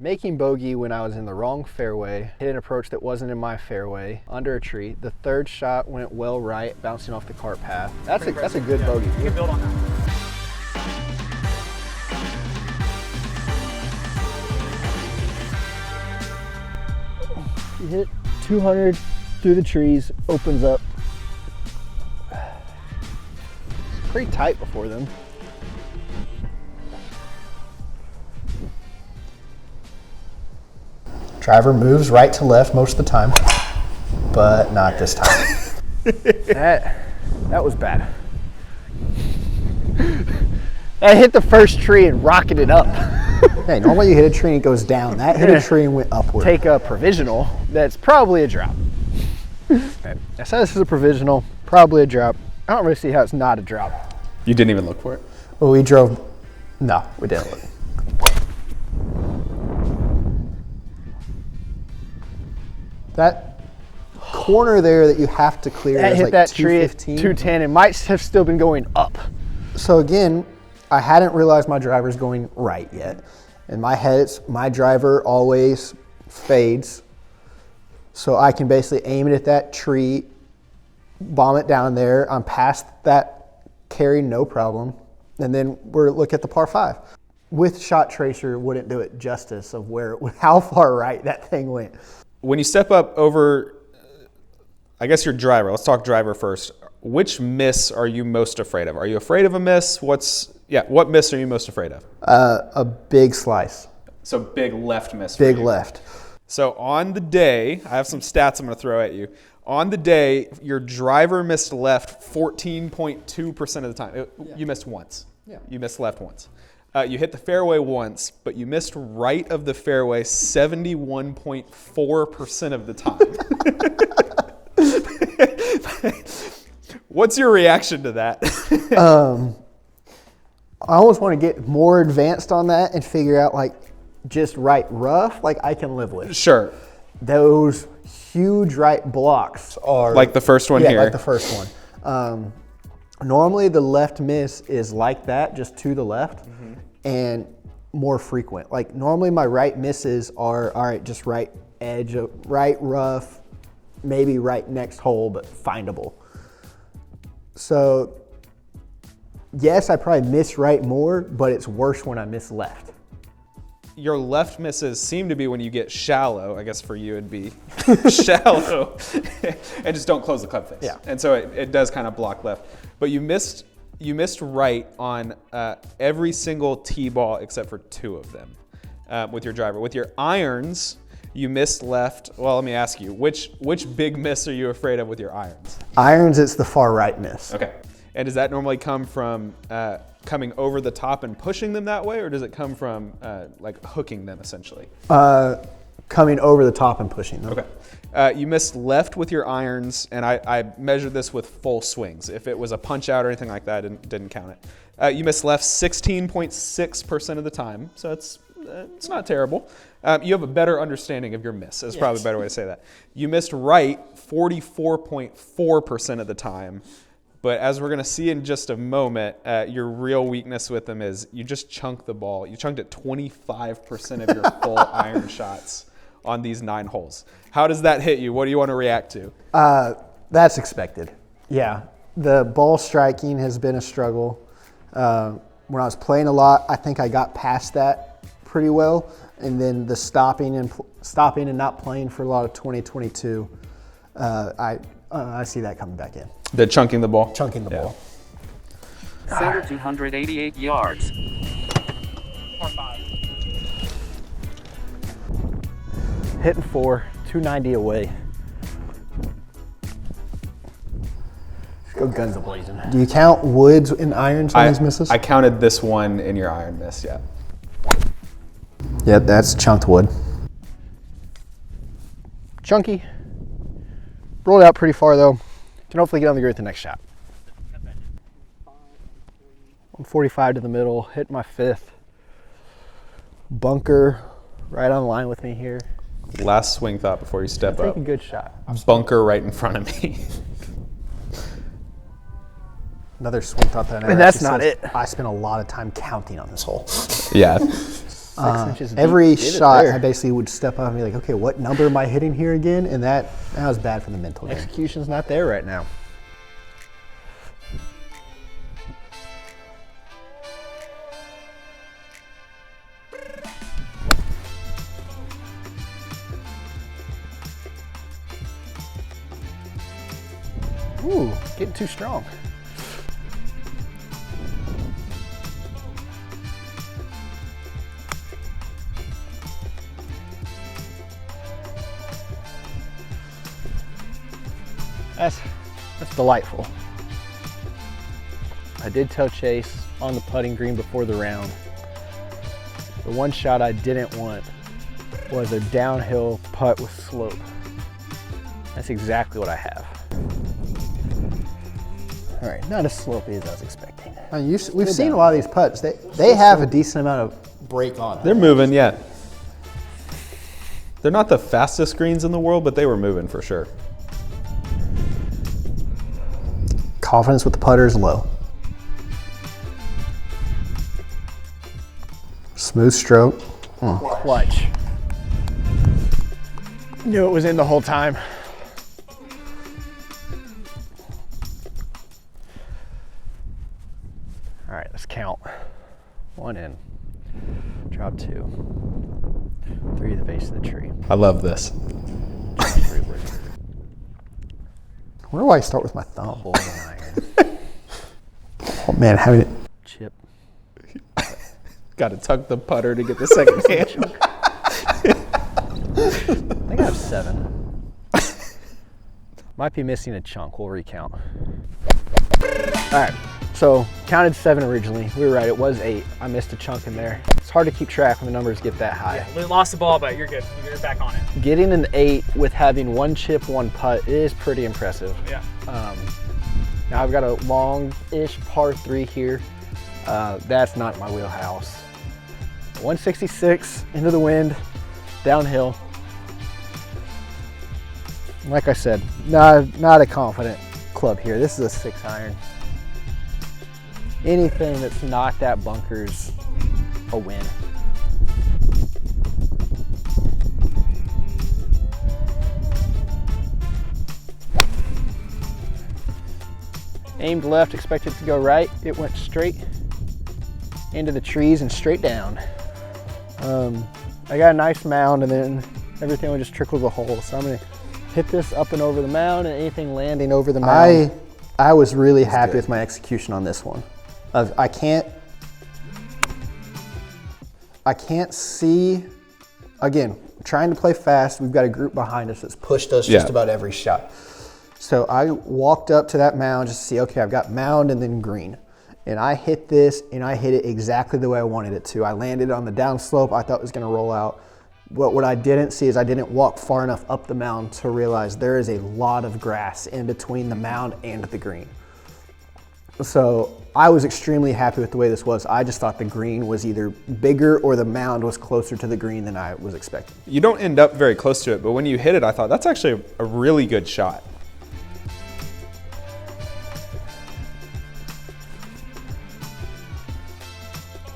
Making bogey when I was in the wrong fairway, hit an approach that wasn't in my fairway, under a tree. The third shot went well right, bouncing off the cart path. That's a good bogey. You can build on that. You hit 200 through the trees, opens up. It's pretty tight before them. Driver moves right to left most of the time, but not this time. That was bad. I hit the first tree and rocketed up. Hey, normally you hit a tree and it goes down. That hit a tree and went upward. Take a provisional, that's probably a drop. Okay. I said this is a provisional, probably a drop. I don't really see how it's not a drop. You didn't even look for it? Well, we drove. No, we didn't look. That corner there that you have to clear That is hit like that tree at 215. 210. It might have still been going up. So again, I hadn't realized my driver's going right yet. In my head, my driver always fades. So I can basically aim it at that tree, bomb it down there. I'm past that carry, no problem. And then we're look at the par 5. With Shot Tracer, wouldn't do it justice of how far right that thing went. When you step up over, I guess your driver, let's talk driver first. Which miss are you most afraid of? Are you afraid of a miss? What miss are you most afraid of? A big slice. So big left miss. Big left. So on the day, I have some stats I'm going to throw at you. On the day, your driver missed left 14.2% of the time. You missed once. Yeah. You missed left once. You hit the fairway once, but you missed right of the fairway 71.4% of the time. What's your reaction to that? I almost want to get more advanced on that and figure out like just right rough, like I can live with. Sure. Those huge right blocks are like the first one here. Yeah, like the first one. Normally the left miss is like that, just to the left, and more frequent. Like normally my right misses are, all right, just right edge, right rough, maybe right next hole, but findable. So yes, I probably miss right more, but it's worse when I miss left. Your left misses seem to be when you get shallow. I guess for you it'd be shallow, and just don't close the club face. Yeah. And so it does kind of block left. But you missed right on every single tee ball except for 2 of them with your driver. With your irons, you missed left. Well, let me ask you, which big miss are you afraid of with your irons? Irons, it's the far right miss. Okay. And does that normally come from coming over the top and pushing them that way, or does it come from like hooking them essentially? Coming over the top and pushing them. Okay. You missed left with your irons, and I measured this with full swings. If it was a punch out or anything like that, didn't count it. You missed left 16.6% of the time, so it's not terrible. You have a better understanding of your miss. Is probably a better way to say that. You missed right 44.4% of the time. But as we're going to see in just a moment, your real weakness with them is you just chunk the ball. You chunked it 25% of your full iron shots on these 9 holes. How does that hit you? What do you want to react to? That's expected. Yeah, the ball striking has been a struggle. When I was playing a lot, I think I got past that pretty well. And then the stopping and not playing for a lot of 2022, I see that coming back in. The chunking the ball? Chunking the ball. Center 288 yards. Par 5. Hitting 4, 290 away. Let's go guns a-blazing. Do you count woods and irons on these misses? I counted this one in your iron miss, yeah. Yep, that's chunked wood. Chunky. Rolled out pretty far though. Can hopefully get on the green with the next shot. 145 to the middle, hit my 5th. Bunker right on line with me here. Last swing thought before you step Take up. a good shot. Bunker right in front of me. Another swing thought that I never And that's actually not said. it. I spent a lot of time counting on this hole. Yeah. 6 inches deep. Every Get it shot, there. I basically would step up and be like, okay, what number am I hitting here again? And that was bad for the mental game. Execution's not there right now. Ooh, getting too strong. That's delightful. I did tell Chase on the putting green before the round, the one shot I didn't want was a downhill putt with slope. That's exactly what I have. All right, not as slopey as I was expecting. We've seen a lot of these putts. They have a decent amount of break on them. They're moving, yeah. They're not the fastest greens in the world, but they were moving for sure. Confidence with the putter is low. Smooth stroke. Clutch. Knew it was in the whole time. All right, let's count. 1 in, drop 2, 3 at the base of the tree. I love this. Where do I start with my thumb? Hold an iron. Oh man, having it. Chip. Got to tuck the putter to get the second hand. I think I have 7. Might be missing a chunk. We'll recount. All right, so counted 7 originally. We were right, it was 8. I missed a chunk in there. It's hard to keep track when the numbers get that high. Yeah, we lost the ball, but you're good. You're back on it. Getting an 8 with having 1 chip, 1 putt is pretty impressive. Yeah. Now I've got a long-ish par 3 here. That's not my wheelhouse. 166 into the wind, downhill. Like I said, not a confident club here. This is a 6 iron. Anything that's not that bunker's a win. Aimed left, expected to go right. It went straight into the trees and straight down. I got a nice mound and then everything will just trickle the hole. So I'm gonna hit this up and over the mound and anything landing over the mound. I was really happy with my execution on this one. I can't see, again, trying to play fast. We've got a group behind us that's pushed us just about every shot. So I walked up to that mound just to see, okay, I've got mound and then green. And I hit this and I hit it exactly the way I wanted it to. I landed on the downslope. I thought it was gonna roll out. But what I didn't see is I didn't walk far enough up the mound to realize there is a lot of grass in between the mound and the green. So I was extremely happy with the way this was. I just thought the green was either bigger or the mound was closer to the green than I was expecting. You don't end up very close to it, but when you hit it, I thought that's actually a really good shot.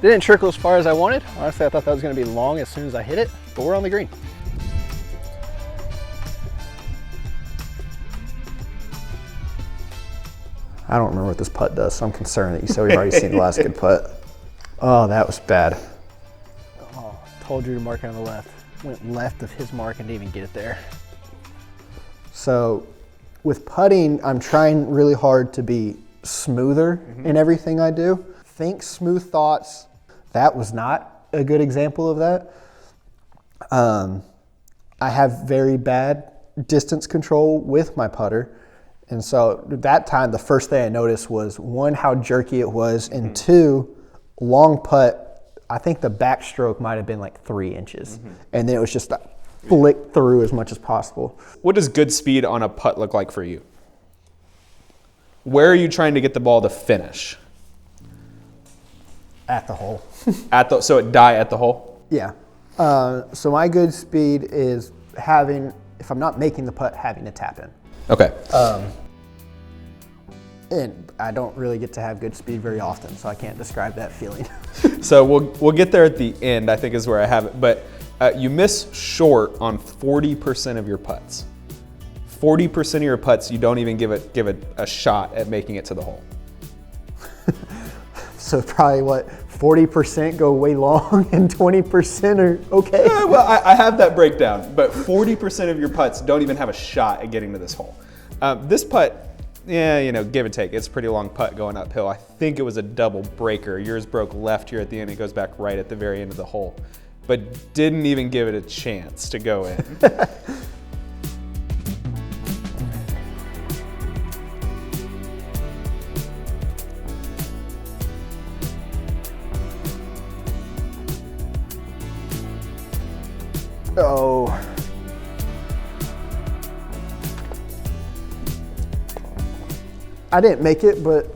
Didn't trickle as far as I wanted. Honestly, I thought that was gonna be long as soon as I hit it, but we're on the green. I don't remember what this putt does, so I'm concerned that you said we've already seen the last good putt. Oh, that was bad. Oh, told you to mark it on the left. Went left of his mark and didn't even get it there. So with putting, I'm trying really hard to be smoother in everything I do. Think smooth thoughts. That was not a good example of that. I have very bad distance control with my putter. And so that time, the first thing I noticed was 1, how jerky it was, and 2, long putt. I think the backstroke might have been like 3 inches. And then it was just flick through as much as possible. What does good speed on a putt look like for you? Where are you trying to get the ball to finish? At the hole. So it die at the hole? Yeah. So my good speed is having, if I'm not making the putt, having a tap in. Okay. And I don't really get to have good speed very often, so I can't describe that feeling. So we'll get there at the end, I think is where I have it. But you miss short on 40% of your putts. 40% of your putts, you don't even give it a shot at making it to the hole. So probably what, 40% go way long and 20% are okay? Well, I have that breakdown, but 40% of your putts don't even have a shot at getting to this hole. This putt, yeah, you know, give and take. It's a pretty long putt going uphill. I think it was a double breaker. Yours broke left here at the end. It goes back right at the very end of the hole, but didn't even give it a chance to go in. Oh. I didn't make it, but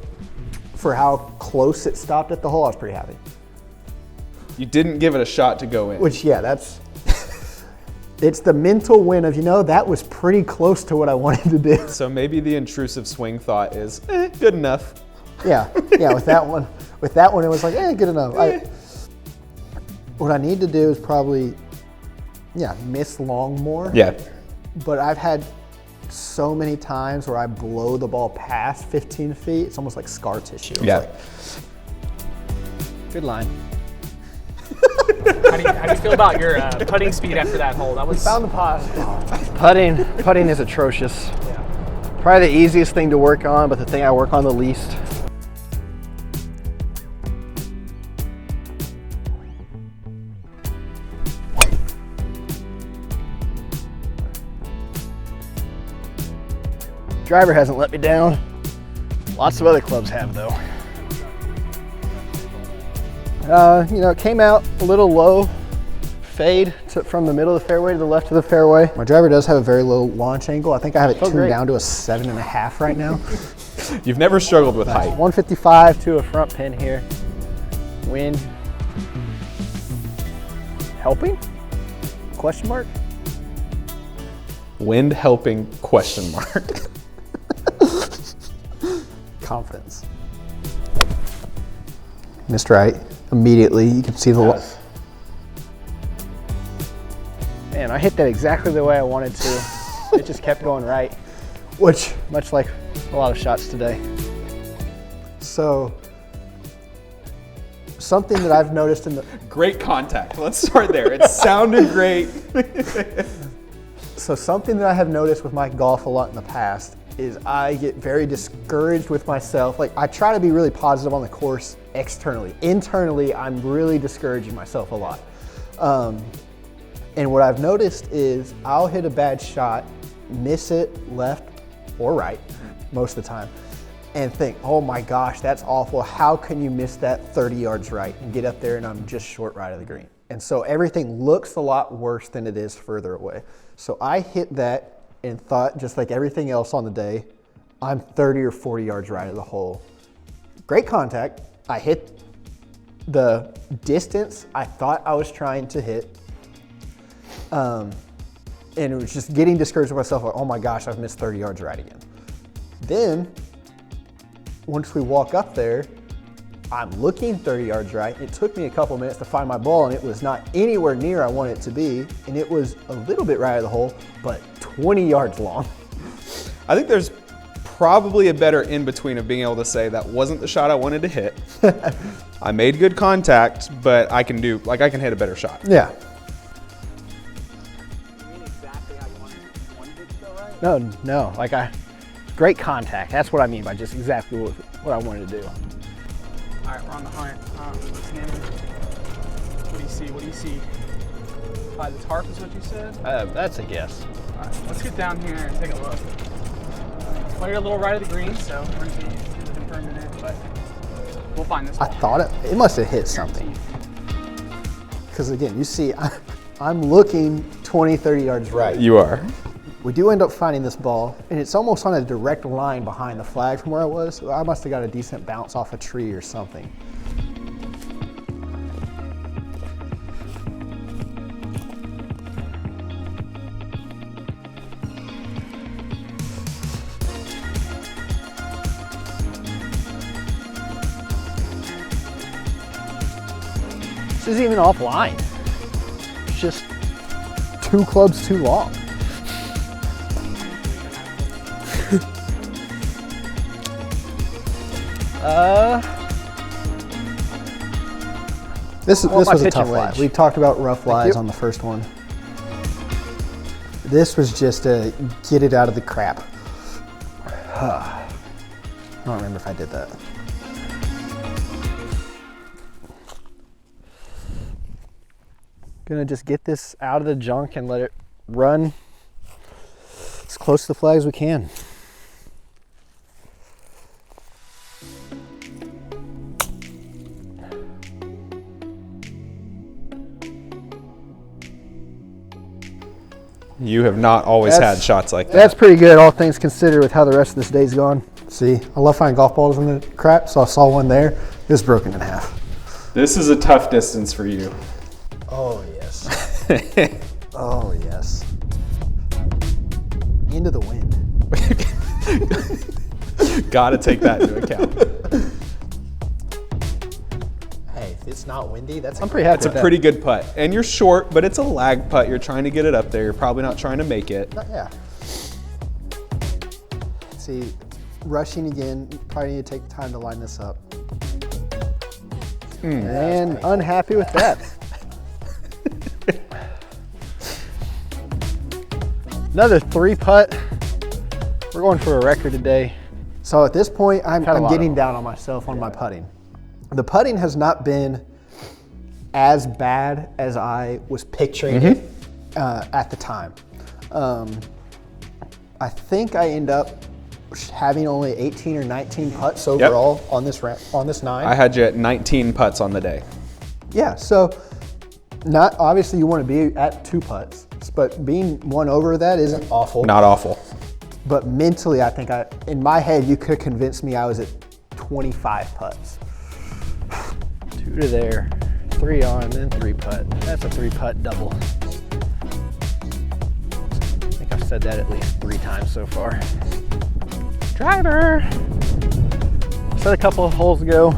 for how close it stopped at the hole, I was pretty happy. You didn't give it a shot to go in. Which, yeah, that's, it's the mental win of, you know, that was pretty close to what I wanted to do. So maybe the intrusive swing thought is, good enough. Yeah, with that one, it was like, good enough. What I need to do is probably, miss long more. Yeah. But I've had so many times where I blow the ball past 15 feet, it's almost like scar tissue. It's Yeah. like, Good line. How do you feel about your putting speed after that hole? That was found the pot. Putting is atrocious. yeah. Probably the easiest thing to work on, but the thing I work on the least. Driver hasn't let me down. Lots of other clubs have though. It came out a little low, fade from the middle of the fairway to the left of the fairway. My driver does have a very low launch angle. I think I have it tuned great. down to a 7.5 right now. You've never struggled with height. 155 to a front pin here. Wind. Helping? Question mark? Wind helping, question mark. Confidence. Missed right. Immediately, you can see the Man, I hit that exactly the way I wanted to. It just kept going right, which, much like a lot of shots today. so something that I've noticed in the, Great contact. Let's start there. It sounded great. so something that I have noticed with my golf a lot in the past is I get very discouraged with myself. Like, I try to be really positive on the course externally. Internally, I'm really discouraging myself a lot. And what I've noticed is I'll hit a bad shot, miss it left or right most of the time, and think, oh my gosh, that's awful. How can you miss that 30 yards right and get up there and I'm just short right of the green? And so everything looks a lot worse than it is further away. So I hit that and thought, just like everything else on the day, I'm 30 or 40 yards right of the hole. Great contact. I hit the distance I thought I was trying to hit. And it was just getting discouraged with myself, like, oh my gosh, I've missed 30 yards right again. Then, once we walk up there, I'm looking 30 yards right. It took me a couple minutes to find my ball, and it was not anywhere near I wanted it to be. And it was a little bit right of the hole, but 20 yards long. I think there's probably a better in-between of being able to say that wasn't the shot I wanted to hit. I made good contact, but I can hit a better shot. Yeah. No, great contact. That's what I mean by just exactly what I wanted to do. All right, we're on the hunt. What do you see? By the tarp is what you said? That's a guess. All right, let's get down here and take a look. Well, you're a little right of the green, so we're going to be confirmed in it, but we'll find this I ball. thought it must have hit something. Because again, you see, I'm looking 20, 30 yards right. You are. We do end up finding this ball, and it's almost on a direct line behind the flag from where I was. So I must have got a decent bounce off a tree or something. isn't even offline. It's just 2 clubs too long. This my was a pitching tough lie. wedge. We talked about rough lies you. on the first one. This was just a get it out of the crap. I don't remember if I did that. Gonna just get this out of the junk and let it run as close to the flag as we can. You have not always had shots like that. That's pretty good, all things considered, with how the rest of this day's gone. See, I love finding golf balls in the crap, so I saw one there. It was broken in half. This is a tough distance for you. Oh, yes. Oh, yes. Into the wind. Got to take that into account. Hey, if it's not windy, that's I'm pretty happy It's a with that. pretty good putt. And you're short, but it's a lag putt. You're trying to get it up there. You're probably not trying to make it. Yeah. See, rushing again, probably need to take time to line this up. And unhappy with that. Another 3 putt. We're going for a record today. So at this point, I'm Had a lot getting of down on myself on my putting. The putting has not been as bad as I was picturing it at the time. I think I end up having only 18 or 19 putts overall on this nine. I had you at 19 putts on the day. Yeah, so not obviously you want to be at 2 putts, but being 1 over that isn't awful. Not awful. But mentally, I think in my head, you could convince me I was at 25 putts. 2 to there, 3 on, then 3 putt. That's a 3 putt double. I think I've said that at least 3 times so far. Driver! Said a couple of holes ago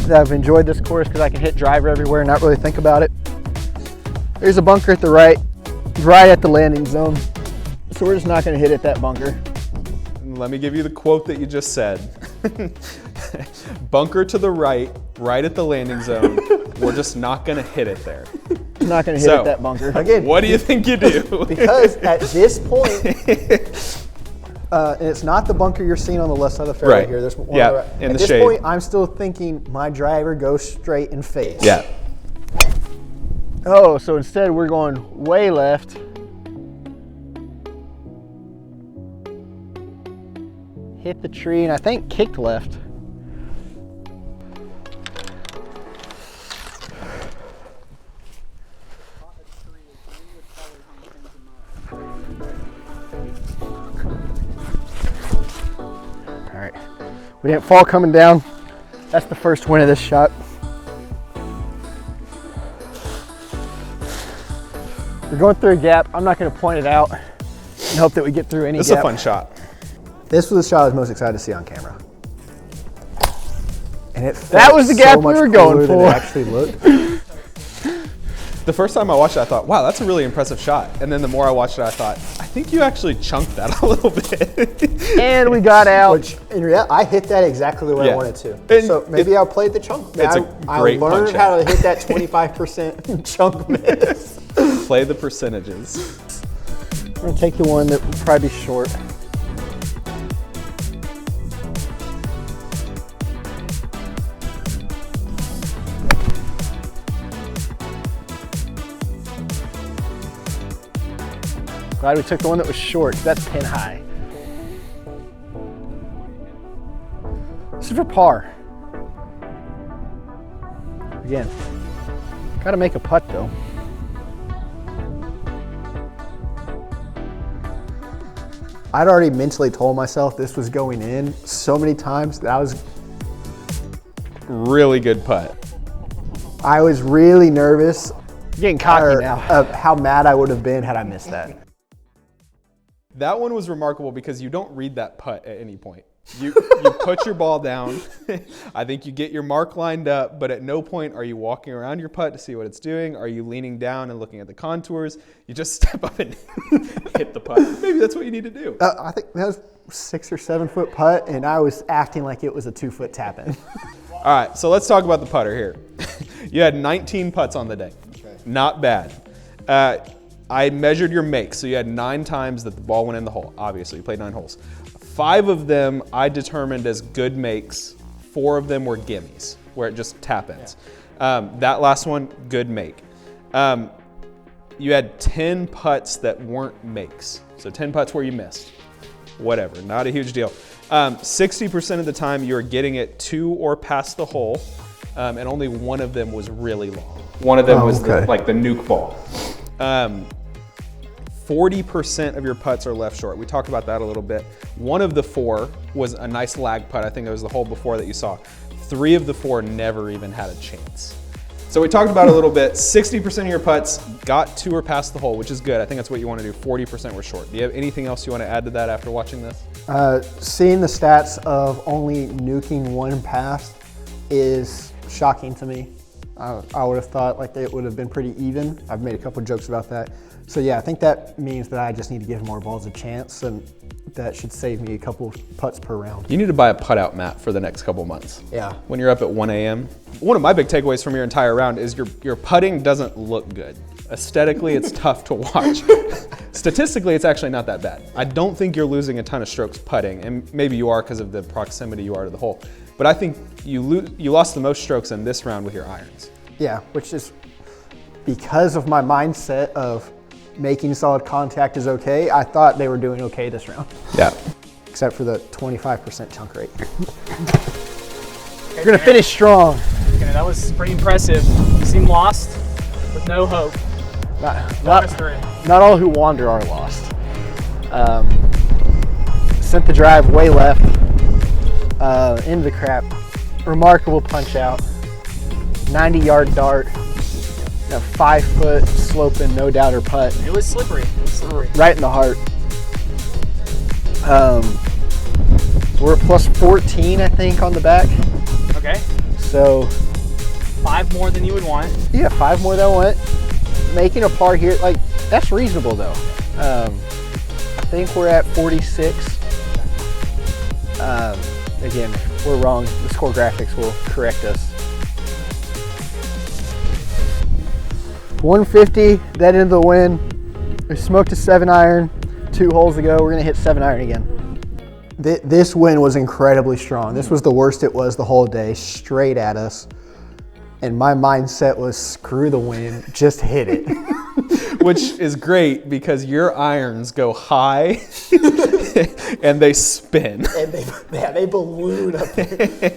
that I've enjoyed this course because I can hit driver everywhere and not really think about it. There's a bunker at the right at the landing zone. So we're just not going to hit at that bunker. Let me give you the quote that you just said. Bunker to the right at the landing zone. We're just not going to hit it there. Not going to hit at that bunker. Again, What do you think you do? because at this point, and it's not the bunker you're seeing on the left side of the fairway Right. here. There's one Yeah, on the right. in the At this shade. point, I'm still thinking my driver goes straight and fades. Yeah. Oh, so instead we're going way left. Hit the tree and I think kicked left. All right, we didn't fall coming down. That's the first win of this shot. We're going through a gap. I'm not going to point it out and hope that we get through any This is gap. a fun shot. This was the shot I was most excited to see on camera. And it That felt was the gap so we much were going cooler than for. it actually looked. The first time I watched it, I thought, wow, that's a really impressive shot. And then the more I watched it, I thought, I think you actually chunked that a little bit. And we got out. Which, in reality, I hit that exactly the way I Yeah. wanted to. And so maybe I played the chunk. It's a great I learned punch how to hit that 25% chunk miss. Play the percentages. I'm going to take the one that will probably be short. Glad we took the one that was short. That's pin high. This is for par. Again, got to make a putt though. I'd already mentally told myself this was going in so many times that Really good putt. I was really nervous Getting cocky now. of how mad I would have been had I missed that. That one was remarkable because you don't read that putt at any point. You put your ball down. I think you get your mark lined up, but at no point are you walking around your putt to see what it's doing. Are you leaning down and looking at the contours? You just step up and hit the putt. Maybe that's what you need to do. I think that was 6 or 7 foot putt, and I was acting like it was a 2 foot tap in. All right, so let's talk about the putter here. You had 19 putts on the day. Okay. Not bad. I measured your makes, so you had 9 times that the ball went in the hole. Obviously, you played 9 holes. 5 of them I determined as good makes. 4 of them were gimmies, where it just tap ins. Yeah. That last one, good make. You had 10 putts that weren't makes. So 10 putts where you missed. Whatever, not a huge deal. 60% of the time you were getting it to or past the hole, and only 1 of them was really long. One of them was the nuke ball. 40% of your putts are left short. We talked about that a little bit. 1 of the 4 was a nice lag putt. I think it was the hole before that you saw. 3 of the 4 never even had a chance. So we talked about it a little bit. 60% of your putts got to or past the hole, which is good. I think that's what you want to do. 40% were short. Do you have anything else you want to add to that after watching this? Seeing the stats of only nuking 1 past is shocking to me. I would have thought like it would have been pretty even. I've made a couple jokes about that. So yeah, I think that means that I just need to give more balls a chance, and that should save me a couple putts per round. You need to buy a putt out mat for the next couple months. Yeah. When you're up at 1 a.m. One of my big takeaways from your entire round is your putting doesn't look good. Aesthetically, it's tough to watch. Statistically, it's actually not that bad. I don't think you're losing a ton of strokes putting, and maybe you are because of the proximity you are to the hole. But I think you lost the most strokes in this round with your irons. Yeah, which is because of my mindset of making solid contact is okay. I thought they were doing okay this round. Yeah. Except for the 25% chunk rate. You're gonna finish strong. Okay, that was pretty impressive. You seem lost with no hope. Not all who wander are lost. Sent the drive way left into the crap. Remarkable punch out. 90-yard dart. A 5 foot sloping no doubter putt. It was slippery. Right in the heart. We're at plus 14, I think, on the back. Okay. So 5 more than you would want. yeah, 5 more than I want. Making a par here, like that's reasonable though. I think we're at 46. Again, if we're wrong, the score graphics will correct us. 150, that into the win. We smoked a 7-iron 2 holes ago. We're gonna hit 7-iron again. This win was incredibly strong. This was the worst it was the whole day, straight at us. And my mindset was screw the win, just hit it. Which is great because your irons go high and they spin. And they balloon up there.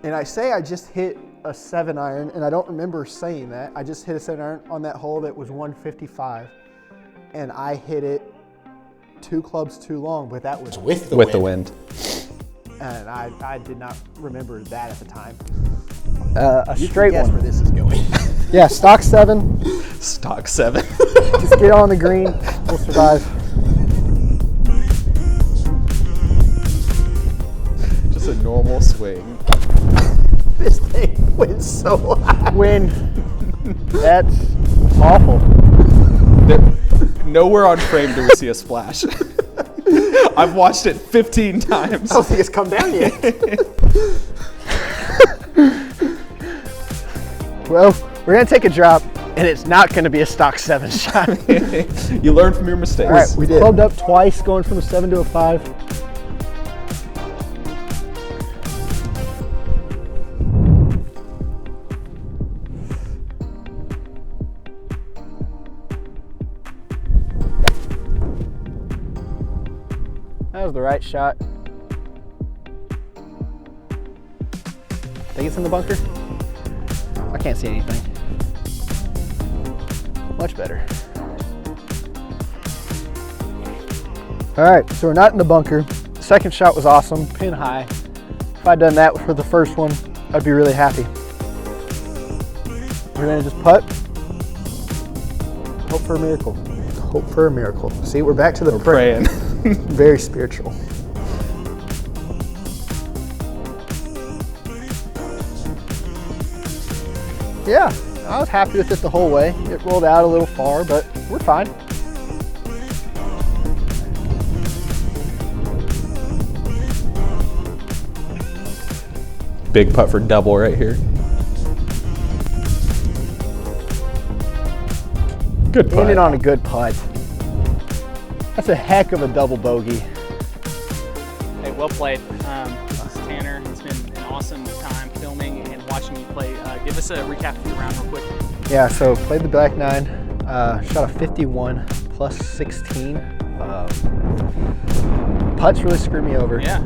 And I say I just hit a 7-iron, and I don't remember saying that. I just hit a 7-iron on that hole that was 155. And I hit it 2 clubs too long, but that was with the wind. And I did not remember that at the time. A straight guess one. where this is going. Yeah, stock 7. Stock 7. Just get on the green. We'll survive. Just a normal swing. This thing went so high. Win. That's awful. Nowhere on frame do we see a splash. I've watched it 15 times. I don't think it's come down yet. Well, we're gonna take a drop, and it's not gonna be a stock 7 shot. You learn from your mistakes. All right, we did. Clubbed up twice, going from a 7 to a 5. That was the right shot. Think it's in the bunker? I can't see anything. Much better. All right, so we're not in the bunker. The second shot was awesome, pin high. If I'd done that for the first one, I'd be really happy. We're gonna just putt. Hope for a miracle. Hope for a miracle. See, we're back to the Praying. Very spiritual. Yeah, I was happy with it the whole way. It rolled out a little far, but we're fine. Big putt for double right here. Good putt. Ended on a good putt. That's a heck of a double bogey. Hey, well played. This is Tanner. It's been an awesome time filming and watching you play. Give us a recap of your round real quick. Yeah, so played the black 9, shot a 51 plus 16. Putts really screwed me over. Yeah.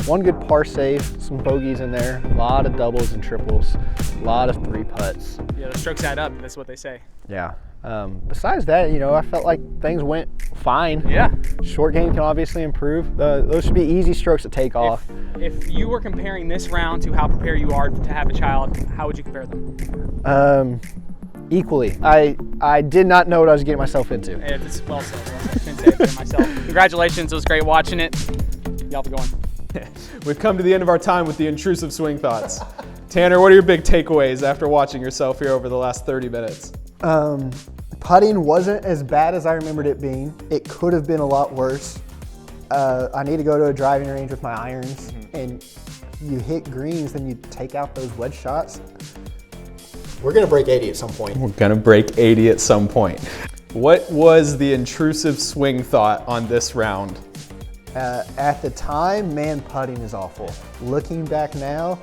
One good par save, some bogeys in there, a lot of doubles and triples, a lot of 3 putts. Yeah, the strokes add up. That's what they say. Yeah. Besides that, I felt like things went fine. Yeah. Short game can obviously improve. Those should be easy strokes to take off. If you were comparing this round to how prepared you are to have a child, how would you compare them? Equally. I did not know what I was getting myself into. It's well said. I couldn't say it better myself. Congratulations. It was great watching it. Y'all have a good one. We've come to the end of our time with the intrusive swing thoughts. Tanner, what are your big takeaways after watching yourself here over the last 30 minutes? Putting wasn't as bad as I remembered it being. It could have been a lot worse. I need to go to a driving range with my irons, and you hit greens, then you take out those wedge shots. We're gonna break 80 at some point. We're gonna break 80 at some point. What was the intrusive swing thought on this round? At the time, man, putting is awful. Looking back now,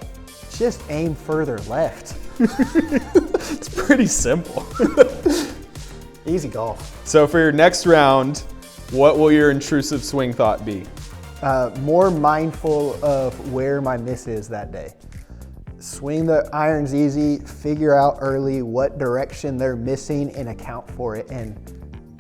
just aim further left. It's pretty simple. Easy golf. So for your next round, what will your intrusive swing thought be? More mindful of where my miss is that day. Swing the irons easy, figure out early what direction they're missing and account for it. And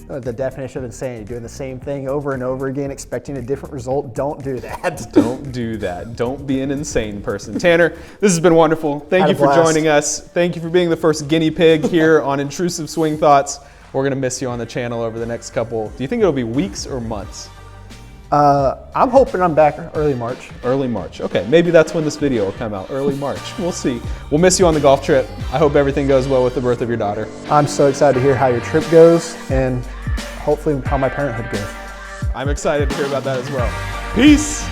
the definition of insanity, doing the same thing over and over again, expecting a different result. Don't do that. Don't do that. Don't be an insane person. Tanner, this has been wonderful. Thank you for blast. joining us. Thank you for being the first guinea pig here on Intrusive Swing Thoughts. We're gonna miss you on the channel over the next couple. Do you think it'll be weeks or months? I'm hoping I'm back early March. Early March. Okay, maybe that's when this video will come out. Early March. We'll see. We'll miss you on the golf trip. I hope everything goes well with the birth of your daughter. I'm so excited to hear how your trip goes and hopefully how my parenthood goes. I'm excited to hear about that as well. Peace.